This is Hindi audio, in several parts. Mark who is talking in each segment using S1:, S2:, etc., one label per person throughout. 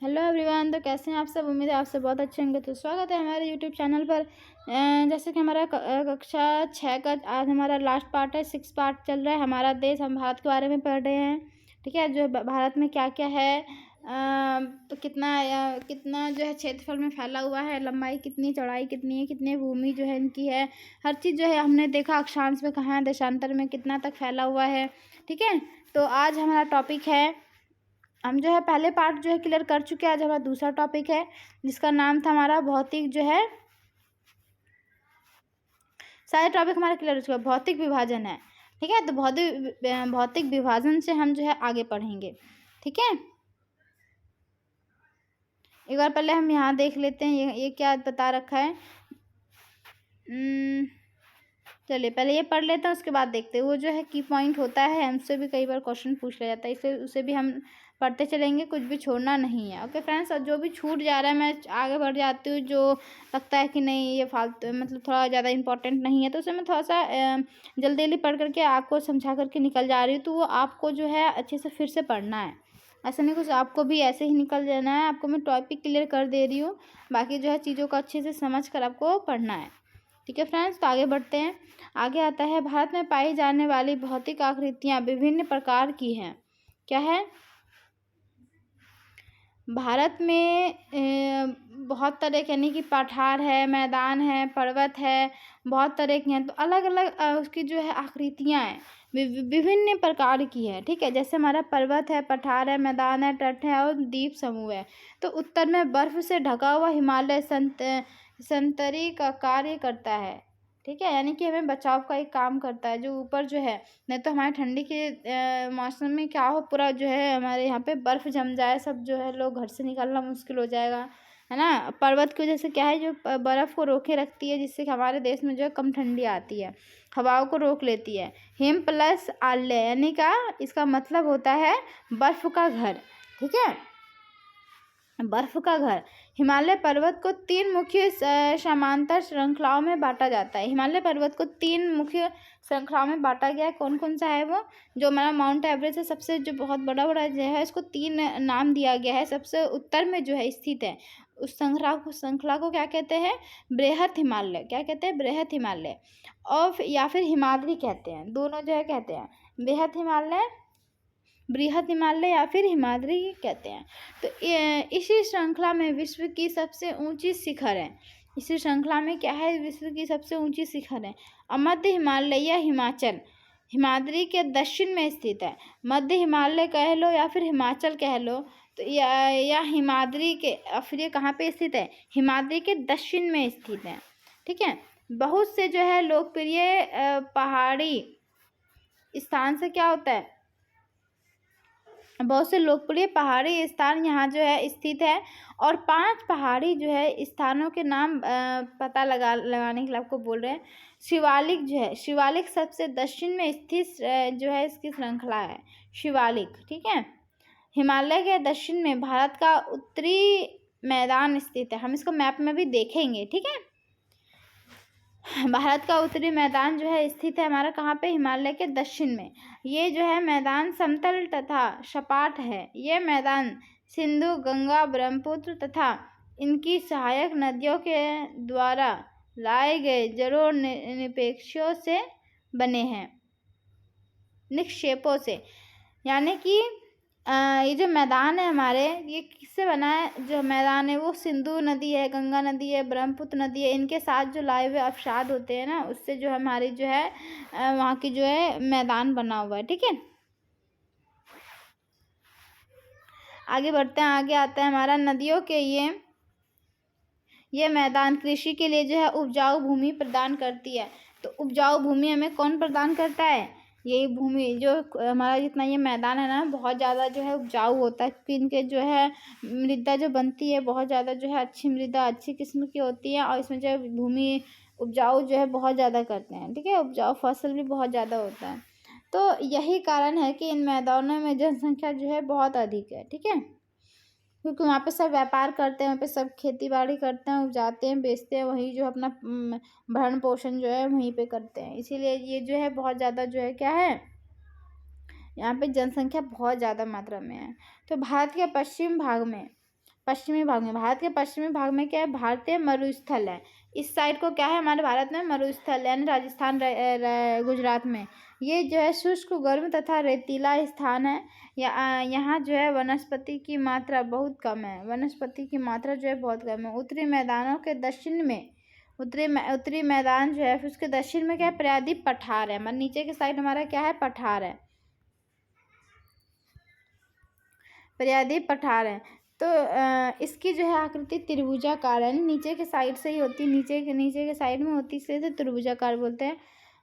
S1: Hello everyone. तो कैसे हैं आप सब? उम्मीद है आप सब बहुत अच्छे होंगे। तो स्वागत है हमारे यूट्यूब चैनल पर। जैसे कि हमारा कक्षा 6 का आज हमारा लास्ट पार्ट है, 6 पार्ट चल रहा है। हमारा देश, हम भारत के बारे में पढ़ रहे हैं। ठीक है, जो भारत में क्या क्या है, तो कितना जो है क्षेत्रफल में फैला हुआ है, लंबाई कितनी, चौड़ाई कितनी है, कितनी भूमि जो है इनकी है, हर चीज़ जो है हमने देखा। अक्षांश में कहाँ है, देशांतर में कितना तक फैला हुआ है। ठीक है, तो आज हमारा टॉपिक है, हम जो है पहले पार्ट जो है क्लियर कर चुके हैं। आज हमारा दूसरा टॉपिक है जिसका नाम था हमारा भौतिक, जो है सारे टॉपिक हमारा क्लियर हो चुका है। भौतिक विभाजन है। ठीक है, तो भौतिक विभाजन से हम जो है आगे पढ़ेंगे। ठीक है, एक बार पहले हम यहाँ देख लेते हैं ये क्या बता रखा है। चलिए पहले ये पढ़ लेते हैं, उसके बाद देखते हैं। वो जो है की पॉइंट होता है, हमसे भी कई बार क्वेश्चन पूछ लिया जाता है, इसलिए उसे भी हम पढ़ते चलेंगे, कुछ भी छोड़ना नहीं है। ओके फ्रेंड्स, और जो भी छूट जा रहा है मैं आगे बढ़ जाती हूँ। जो लगता है कि नहीं ये फालतू, मतलब थोड़ा ज़्यादा इंपॉर्टेंट नहीं है, तो उसे मैं थोड़ा सा जल्दी जल्दी पढ़ करके आपको समझा करके निकल जा रही हूँ। तो वो आपको जो है अच्छे से फिर से पढ़ना है, ऐसा नहीं कुछ आपको भी ऐसे ही निकल जाना है। आपको मैं टॉपिक क्लियर कर दे रही हूँ, बाकी जो है चीज़ों को अच्छे से समझ कर आपको पढ़ना है। ठीक है फ्रेंड्स, तो आगे बढ़ते हैं। आगे आता है, भारत में पाई जाने वाली भौतिक आकृतियाँ विभिन्न प्रकार की हैं। क्या है? भारत में बहुत तरह के, यानी कि पठार है, मैदान है, पर्वत है, बहुत तरह के हैं। तो अलग अलग उसकी जो है आकृतियाँ हैं, विभिन्न प्रकार की है। ठीक है, जैसे हमारा पर्वत है, पठार है, मैदान है, तट है और द्वीप समूह है। तो उत्तर में बर्फ से ढका हुआ हिमालय संतरी का कार्य करता है। ठीक है, यानी कि हमें बचाव का एक काम करता है। जो ऊपर जो है, नहीं तो हमारे ठंडी के मौसम में क्या हो, पूरा जो है हमारे यहाँ पे बर्फ़ जम जाए, सब जो है लोग घर से निकलना मुश्किल हो जाएगा, है ना। पर्वत की वजह से क्या है, जो बर्फ़ को रोके रखती है, जिससे कि हमारे देश में जो है कम ठंडी आती है, हवाओं को रोक लेती है। हिम प्लस आल्य, यानी का इसका मतलब होता है बर्फ़ का घर। ठीक है, बर्फ का घर। हिमालय पर्वत को 3 मुख्य समांतर श्रृंखलाओं में बांटा जाता है। हिमालय पर्वत को 3 मुख्य श्रृंखलाओं में बांटा गया है। कौन कौन सा है वो? जो हमारा माउंट एवरेस्ट है, सबसे जो बहुत बड़ा बड़ा जो है, इसको 3 नाम दिया गया है। सबसे उत्तर में जो है स्थित है, उस श्रृंखला को क्या कहते हैं? बृहत हिमालय। क्या कहते हैं? बृहत हिमालय। और या फिर हिमाद्री कहते हैं, दोनों जो है कहते हैं, बृहत हिमालय, बृहत हिमालय या फिर हिमाद्री कहते हैं। तो इसी श्रृंखला में विश्व की सबसे ऊंची शिखर है। इसी श्रृंखला में क्या है? विश्व की सबसे ऊंची शिखर है मध्य हिमालय या हिमाचल, हिमाद्री के दक्षिण में स्थित है। मध्य हिमालय कह लो या फिर हिमाचल कह लो, तो या हिमाद्री के, फिर ये कहाँ पे स्थित है? हिमाद्री के दक्षिण में स्थित है। ठीक है, बहुत से जो है लोकप्रिय पहाड़ी स्थान से क्या होता है, बहुत से लोकप्रिय पहाड़ी स्थान यहाँ जो है स्थित है। और 5 पहाड़ी जो है स्थानों के नाम पता लगाने के लिए आपको बोल रहे हैं। शिवालिक जो है, शिवालिक सबसे दक्षिण में स्थित जो है इसकी श्रृंखला है, शिवालिक। ठीक है, हिमालय के दक्षिण में भारत का उत्तरी मैदान स्थित है। हम इसको मैप में भी देखेंगे। ठीक है, भारत का उत्तरी मैदान जो है स्थित है हमारा कहाँ पे? हिमालय के दक्षिण में। ये जो है मैदान समतल तथा सपाट है। ये मैदान सिंधु, गंगा, ब्रह्मपुत्र तथा इनकी सहायक नदियों के द्वारा लाए गए जड़ों निक्षेपों से बने हैं, निक्षेपों से। यानी कि ये जो मैदान है हमारे, ये किससे बना है? जो मैदान है वो सिंधु नदी है, गंगा नदी है, ब्रह्मपुत्र नदी है, इनके साथ जो लाए हुए अवसाद होते हैं ना, उससे जो हमारी जो है वहाँ की जो है मैदान बना हुआ है। ठीक है, आगे बढ़ते हैं। आगे आता है हमारा नदियों के ये मैदान कृषि के लिए जो है उपजाऊ भूमि प्रदान करती है। तो उपजाऊ भूमि हमें कौन प्रदान करता है? यही भूमि जो हमारा, जितना ये मैदान है ना, बहुत ज़्यादा जो है उपजाऊ होता है, क्योंकि इनके जो है मृदा जो बनती है बहुत ज़्यादा जो है अच्छी मृदा, अच्छी किस्म की होती है, और इसमें जो है भूमि उपजाऊ जो है बहुत ज़्यादा करते हैं। ठीक है, उपजाऊ फसल भी बहुत ज़्यादा होता है। तो यही कारण है कि इन मैदानों में जनसंख्या जो है बहुत अधिक है। ठीक है, क्योंकि वहाँ पे सब व्यापार करते हैं, वहाँ पे सब खेती बाड़ी करते हैं, उपजाते हैं, बेचते हैं, वही जो अपना भरण पोषण जो है वहीं पे करते हैं। इसीलिए ये जो है बहुत ज़्यादा जो है क्या है, यहाँ पे जनसंख्या बहुत ज़्यादा मात्रा में है। तो भारत के पश्चिम भाग में पश्चिमी भाग में, भारत के पश्चिमी भाग में क्या है, भारतीय मरुस्थल है। इस साइड को क्या है, हमारे भारत में मरुस्थल यानी राजस्थान, गुजरात में ये जो है शुष्क, गर्म तथा रेतीला स्थान है। यहाँ जो है वनस्पति की मात्रा बहुत कम है, वनस्पति की मात्रा जो है बहुत कम है। उत्तरी मैदानों के दक्षिण में, उत्तरी मैदान जो है, फिर उसके दक्षिण में क्या है, प्रायद्वीप पठार है। मतलब नीचे के साइड हमारा क्या है, पठार है, प्रायद्वीप पठार है। तो इसकी जो है आकृति त्रिभुजाकार है, नीचे के साइड से ही होती है, नीचे के साइड में होती है, इसलिए त्रिभुजाकार बोलते हैं।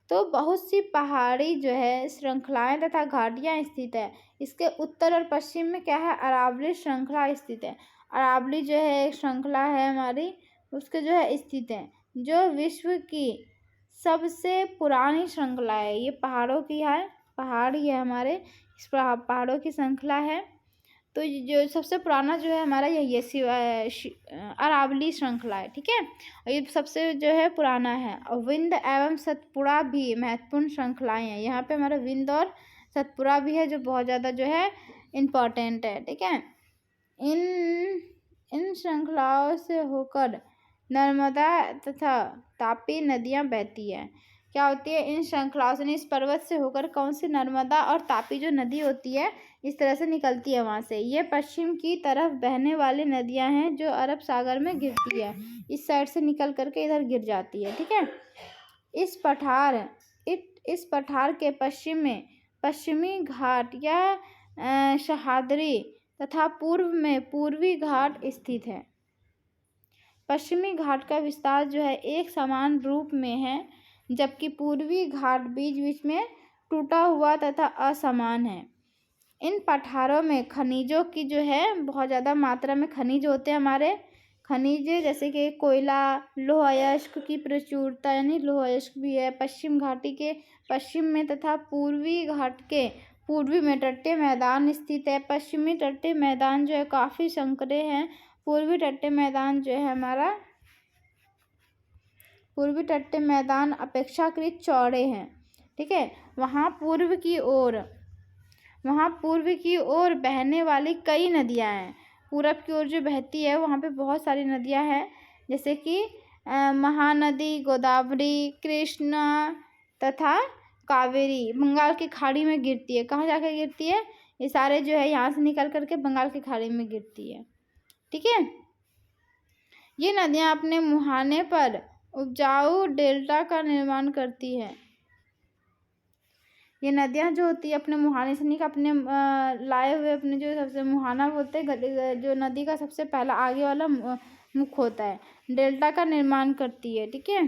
S1: तो बहुत सी पहाड़ी जो है श्रृंखलाएं तथा घाटियां स्थित है। इसके उत्तर और पश्चिम में क्या है, अरावली श्रृंखला स्थित है। अरावली जो है एक श्रृंखला है हमारी, उसके जो है स्थित है, जो विश्व की सबसे पुरानी श्रृंखला है। ये पहाड़ों की है, पहाड़ ही है हमारे, इस पहाड़ों की श्रृंखला है। तो जो सबसे पुराना जो है हमारा ये अरावली श्रृंखला है, ठीक है, और ये सबसे जो है पुराना है। और विंध्य एवं सतपुड़ा भी महत्वपूर्ण श्रृंखलाएं हैं। यहाँ पे हमारा विंध्य और सतपुड़ा भी है, जो बहुत ज़्यादा जो है इम्पॉर्टेंट है, ठीक है। इन श्रृंखलाओं से होकर नर्मदा तथा तापी नदियाँ बहती है। क्या होती है, इन श्रृंखलाओं से, इस पर्वत से होकर कौन सी, नर्मदा और तापी जो नदी होती है, इस तरह से निकलती है वहाँ से। ये पश्चिम की तरफ बहने वाली नदियाँ हैं, जो अरब सागर में गिरती है, इस साइड से निकल करके इधर गिर जाती है, ठीक है। इस पठार के पश्चिम में पश्चिमी घाट या सह्याद्री तथा पूर्व में पूर्वी घाट स्थित है। पश्चिमी घाट का विस्तार जो है एक समान रूप में है, जबकि पूर्वी घाट बीच बीच में टूटा हुआ तथा असमान है। इन पठारों में खनिजों की जो है बहुत ज़्यादा मात्रा में खनिज होते हैं हमारे, खनिज जैसे कि कोयला, लौह अयस्क की प्रचुरता, यानी लौह अयस्क भी है। पश्चिम घाटी के पश्चिम में तथा पूर्वी घाट के पूर्वी में तटीय मैदान स्थित है। पश्चिमी तटीय मैदान जो है काफ़ी संकरे हैं, पूर्वी तटीय मैदान जो है हमारा, पूर्वी तटीय मैदान अपेक्षाकृत चौड़े हैं, ठीक है। वहाँ पूर्व की ओर बहने वाली कई नदियाँ हैं। पूरब की ओर जो बहती है वहाँ पे बहुत सारी नदियाँ हैं, जैसे कि महानदी, गोदावरी, कृष्णा तथा कावेरी बंगाल की खाड़ी में गिरती है। कहाँ जाकर गिरती है, ये सारे जो है यहाँ से निकल करके बंगाल की खाड़ी में गिरती है, ठीक है। ये नदियाँ अपने मुहाने पर उपजाऊ डेल्टा का निर्माण करती है। ये नदियाँ जो होती है अपने मुहाने से निकल, अपने लाए हुए अपने जो सबसे मुहाना बोलते हैं, जो नदी का सबसे पहला आगे वाला मुख होता है, डेल्टा का निर्माण करती है, ठीक है।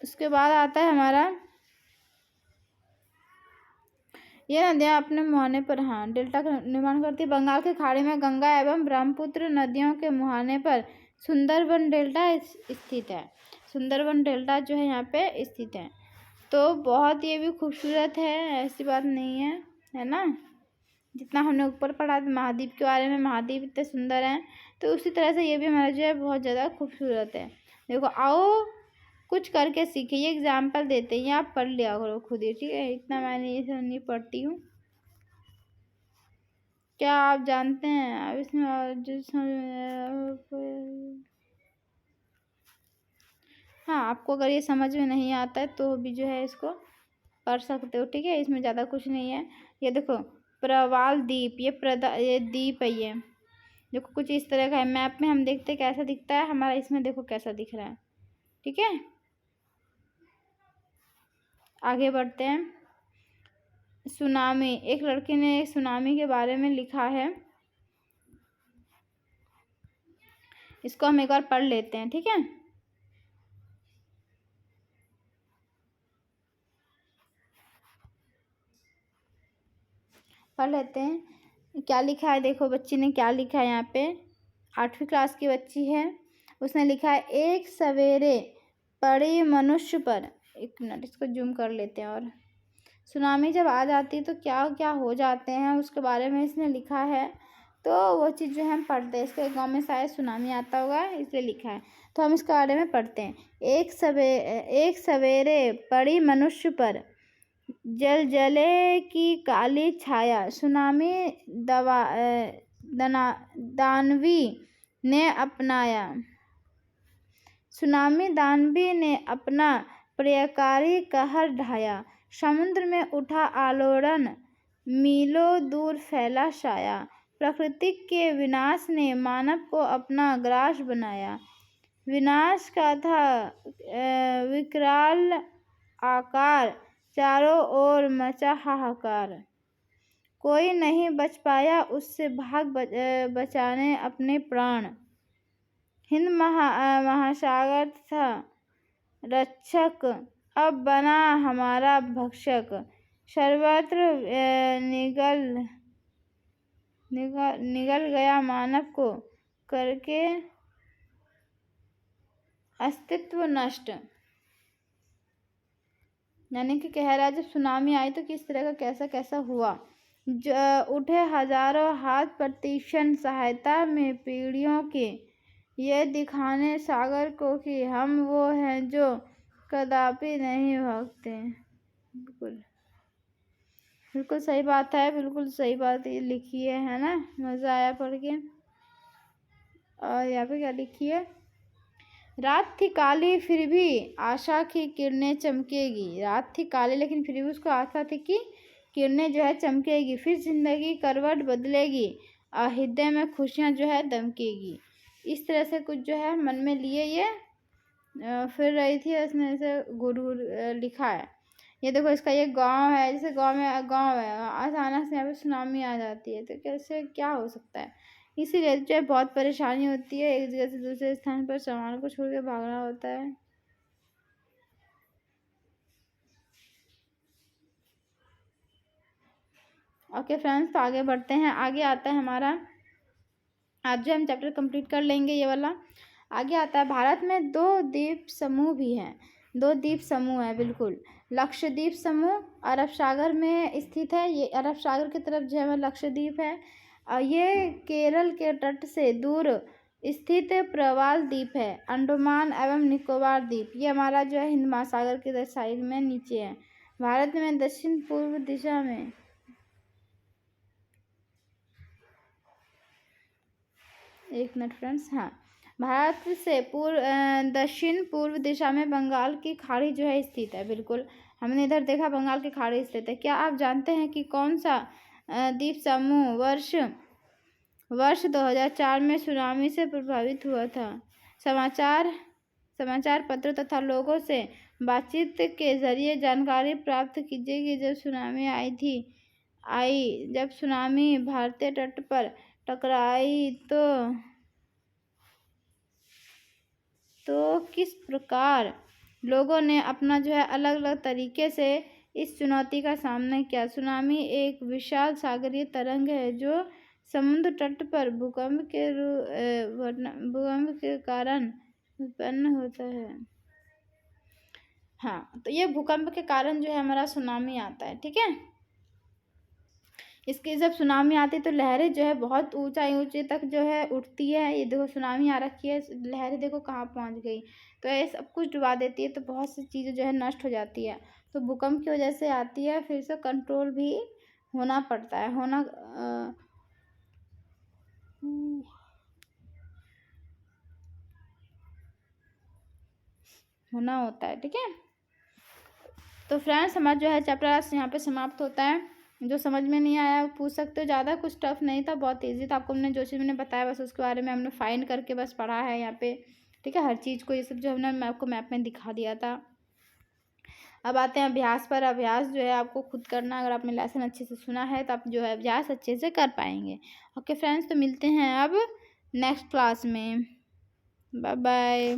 S1: उसके बाद आता है हमारा, ये नदियाँ अपने मुहाने पर, हाँ, डेल्टा का निर्माण करती है। बंगाल की खाड़ी में गंगा एवं ब्रह्मपुत्र नदियों के मुहाने पर सुंदरबन डेल्टा स्थित है। सुंदरबन डेल्टा जो है यहाँ पे स्थित है। तो बहुत ये भी खूबसूरत है, ऐसी बात नहीं है ना। जितना हमने ऊपर पढ़ा महाद्वीप के बारे में, महाद्वीप इतने सुंदर हैं, तो उसी तरह से ये भी हमारा जो है बहुत ज़्यादा खूबसूरत है। देखो, आओ कुछ करके सीखे, ये एग्जाम्पल देते हैं, आप पढ़ लिया करो खुद ही, ठीक है। इतना मैंने ये सब नहीं पढ़ती हूँ। क्या आप जानते हैं अब इसमें जो हाँ, आपको अगर ये समझ में नहीं आता है तो भी जो है इसको पढ़ सकते हो, ठीक है। इसमें ज़्यादा कुछ नहीं है। ये देखो, प्रवाल द्वीप, ये द्वीप है, ये देखो कुछ इस तरह का है। मैप में हम देखते कैसा दिखता है हमारा, इसमें देखो कैसा दिख रहा है, ठीक है। आगे बढ़ते हैं। सुनामी, एक लड़के ने सुनामी के बारे में लिखा है, इसको हम एक बार पढ़ लेते हैं, ठीक है। पढ़ लेते हैं क्या लिखा है। देखो बच्ची ने क्या लिखा है यहाँ पे, 8वीं क्लास की बच्ची है, उसने लिखा है, एक सवेरे पड़ी मनुष्य पर, एक मिनट इसको जूम कर लेते हैं, और सुनामी जब आ जाती है तो क्या क्या हो जाते हैं उसके बारे में इसने लिखा है। तो वो चीज़ जो हम पढ़ते हैं, इसके गांव में शायद सुनामी आता होगा इसलिए लिखा है, तो हम इसके बारे में पढ़ते हैं। एक सवेरे पड़ी मनुष्य पर जलजले की काली छाया, सुनामी दानवी ने अपना प्रलयकारी कहर ढाया। समुद्र में उठा आलोड़न, मीलों दूर फैला साया। प्रकृति के विनाश ने मानव को अपना ग्रास बनाया। विनाश का था विकराल आकार, चारों ओर मचा हाहाकार। कोई नहीं बच पाया उससे, भाग बचाने अपने प्राण। हिंद महासागर था रक्षक, अब बना हमारा भक्षक। सर्वत्र निगल गया मानव को, करके अस्तित्व नष्ट। यानी कि कह रहा है जब सुनामी आई तो किस तरह का कैसा कैसा हुआ। उठे हजारों हाथ प्रतिक्षण सहायता में पीढ़ियों के, ये दिखाने सागर को कि हम वो हैं जो कदापि नहीं भागते। बिल्कुल सही बात है, बिल्कुल सही बात ये लिखी है ना, मज़ा आया पढ़ के। और यहाँ पे क्या लिखी है, रात थी काली फिर भी आशा की किरणें चमकेगी। रात थी काली लेकिन फिर भी उसको आशा थी कि किरणें जो है चमकेगी, फिर जिंदगी करवट बदलेगी और हृदय में खुशियाँ जो है दमकेगी। इस तरह से कुछ जो है मन में लिए ये फिर रही थी, उसने ऐसे गुरु लिखा है। ये देखो इसका ये गांव है, जैसे गांव है, अचानक से यहाँ पे सुनामी आ जाती है तो कैसे क्या हो सकता है। इसीलिए जो है बहुत परेशानी होती है, एक जगह से दूसरे स्थान पर सामान को छोड़ के भागना होता है। ओके फ्रेंड्स, तो आगे बढ़ते हैं। आगे आता है हमारा, आज जो हम चैप्टर कंप्लीट कर लेंगे ये वाला। आगे आता है भारत में 2 द्वीप समूह भी हैं। 2 द्वीप समूह है बिल्कुल। लक्षद्वीप समूह अरब सागर में स्थित है। ये अरब सागर की तरफ जो है लक्षद्वीप है। और ये केरल के तट से दूर स्थित प्रवाल द्वीप है। अंडमान एवं निकोबार द्वीप ये हमारा जो है हिंद महासागर के साइड में नीचे है। भारत में दक्षिण पूर्व दिशा में, एक मिनट फ्रेंड्स, हाँ, भारत से दक्षिण पूर्व दिशा में बंगाल की खाड़ी जो है स्थित है। बिल्कुल हमने इधर देखा बंगाल की खाड़ी स्थित है। क्या आप जानते हैं कि कौन सा द्वीप समूह वर्ष 2004 में सुनामी से प्रभावित हुआ था? समाचार पत्र तथा लोगों से बातचीत के जरिए जानकारी प्राप्त कीजिए कि जब सुनामी भारतीय तट पर टकराई तो किस प्रकार लोगों ने अपना जो है अलग अलग तरीके से इस चुनौती का सामना किया। सुनामी एक विशाल सागरीय तरंग है जो समुद्र तट पर भूकंप के कारण उत्पन्न होता है। हाँ, तो ये भूकंप के कारण जो है हमारा सुनामी आता है। ठीक है, इसकी जब सुनामी आती है तो लहरें जो है बहुत ऊंचाई तक जो है उठती है। ये देखो सुनामी आ रखी है, लहरें देखो कहाँ पहुँच गई, तो ये सब कुछ डुबा देती है, तो बहुत सी चीज़ें जो है नष्ट हो जाती है। तो भूकंप की वजह से आती है, फिर से कंट्रोल भी होना पड़ता है, होना होता है। ठीक है, तो फ्रेंड्स हमारा जो है चैप्टर यहाँ पे समाप्त होता है। जो समझ में नहीं आया पूछ सकते हो, ज़्यादा कुछ टफ नहीं था, बहुत इजी था। आपको हमने जो चीज़ मैंने बताया बस उसके बारे में हमने फाइंड करके बस पढ़ा है यहाँ पे। ठीक है, हर चीज़ को ये सब जो हमने आपको मैप में दिखा दिया था। अब आते हैं अभ्यास पर। अभ्यास जो है आपको खुद करना, अगर आपने लेसन अच्छे से सुना है तो आप जो है अभ्यास अच्छे से कर पाएंगे। ओके फ्रेंड्स, तो मिलते हैं अब नेक्स्ट क्लास में। Bye bye.